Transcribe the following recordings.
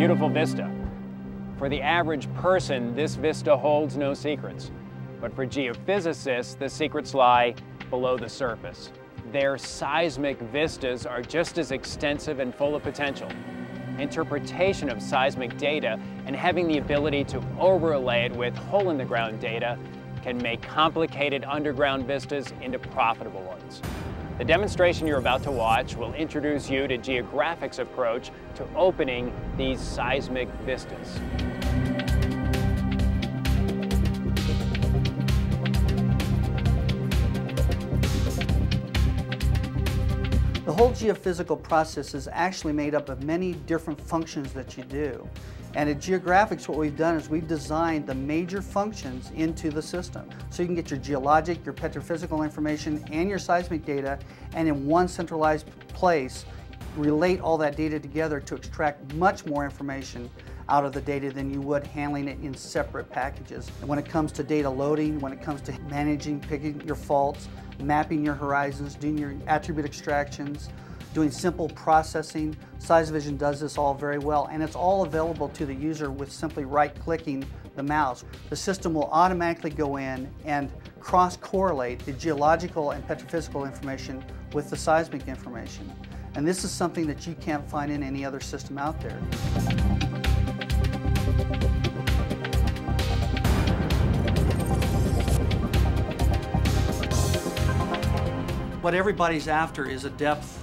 beautiful vista. For the average person, this vista holds no secrets. But for geophysicists, the secrets lie below the surface. Their seismic vistas are just as extensive and full of potential. Interpretation of seismic data and having the ability to overlay it with hole-in-the-ground data can make complicated underground vistas into profitable ones. The demonstration you're about to watch will introduce you to Geographix' approach to opening these seismic vistas. The whole geophysical process is actually made up of many different functions that you do. And at Geographix, what we've done is we've designed the major functions into the system. So you can get your geologic, your petrophysical information, and your seismic data, and in one centralized place, relate all that data together to extract much more information out of the data than you would handling it in separate packages. And when it comes to data loading, when it comes to managing, picking your faults, mapping your horizons, doing your attribute extractions, doing simple processing, SeisVision does this all very well, and it's all available to the user with simply right-clicking the mouse. The system will automatically go in and cross-correlate the geological and petrophysical information with the seismic information. And this is something that you can't find in any other system out there. What everybody's after is a depth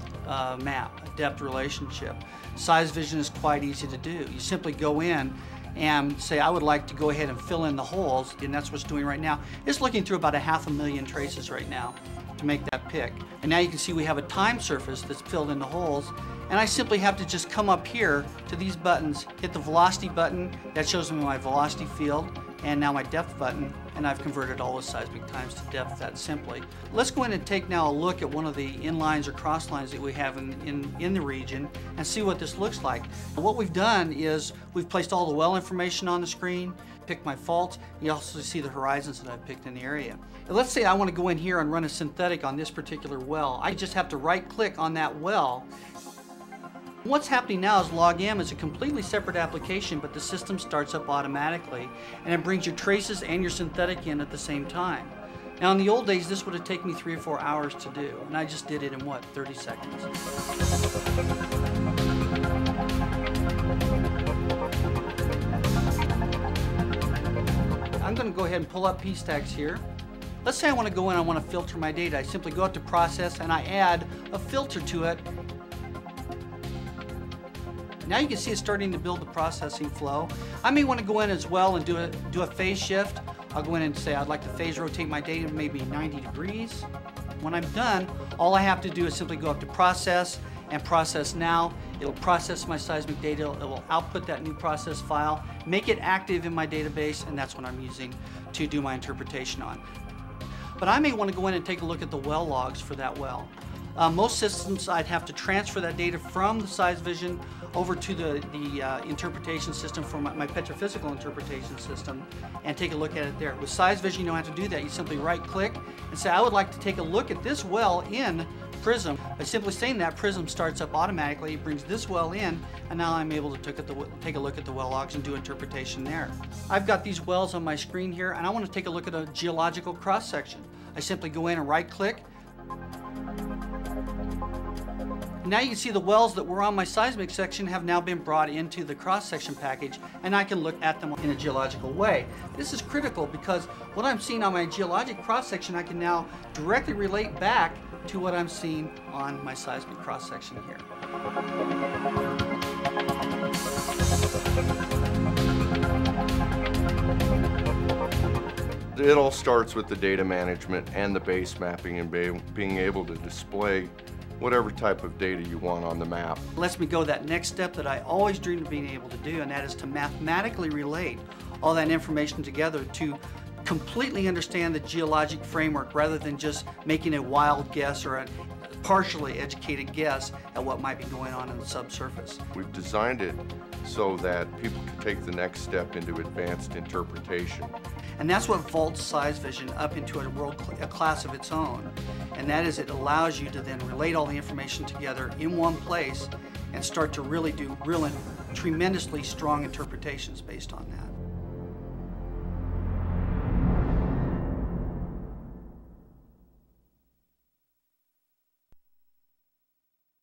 map, a depth relationship. SeisVision is quite easy to do. You simply go in and say, I would like to go ahead and fill in the holes, and that's what it's doing right now. It's looking through about 500,000 traces right now to make that pick. And now you can see we have a time surface that's filled in the holes, and I simply have to just come up here to these buttons, hit the velocity button, that shows me my velocity field, and now my depth button, and I've converted all the seismic times to depth that simply. Let's go in and take now a look at one of the inlines or cross lines that we have in the region and see what this looks like. What we've done is we've placed all the well information on the screen, picked my faults, and you also see the horizons that I've picked in the area. Now, let's say I want to go in here and run a synthetic on this particular well. I just have to right click on that well. What's happening now is LogM is a completely separate application, but the system starts up automatically, and it brings your traces and your synthetic in at the same time. Now in the old days, this would have taken me 3 or 4 hours to do, and I just did it in what, 30 seconds. I'm going to go ahead and pull up piece tags here. Let's say I want to go in, I want to filter my data. I simply go up to process and I add a filter to it. Now you can see it's starting to build the processing flow. I may want to go in as well and do a phase shift. I'll go in and say I'd like to phase rotate my data maybe 90 degrees. When I'm done, all I have to do is simply go up to process and process now. It'll process my seismic data, it will output that new process file, make it active in my database, and that's what I'm using to do my interpretation on. But I may want to go in and take a look at the well logs for that well. Most systems I'd have to transfer that data from the SeisVision over to the interpretation system from my petrophysical interpretation system and take a look at it there. With SeisVision you don't have to do that. You simply right click and say I would like to take a look at this well in Prism. By simply saying that, Prism starts up automatically, it brings this well in, and now I'm able to take a look at the well logs and do interpretation there. I've got these wells on my screen here and I want to take a look at a geological cross section. I simply go in and right click. Now you can see the wells that were on my seismic section have now been brought into the cross-section package, and I can look at them in a geological way. This is critical because what I'm seeing on my geologic cross-section I can now directly relate back to what I'm seeing on my seismic cross-section here. It all starts with the data management and the base mapping and being able to display whatever type of data you want on the map. It lets me go that next step that I always dreamed of being able to do, and that is to mathematically relate all that information together to completely understand the geologic framework rather than just making a wild guess or a partially educated guess at what might be going on in the subsurface. We've designed it so that people can take the next step into advanced interpretation. And that's what vaults SeisVision up into a class of its own. And that is, it allows you to then relate all the information together in one place and start to really do real tremendously strong interpretations based on that.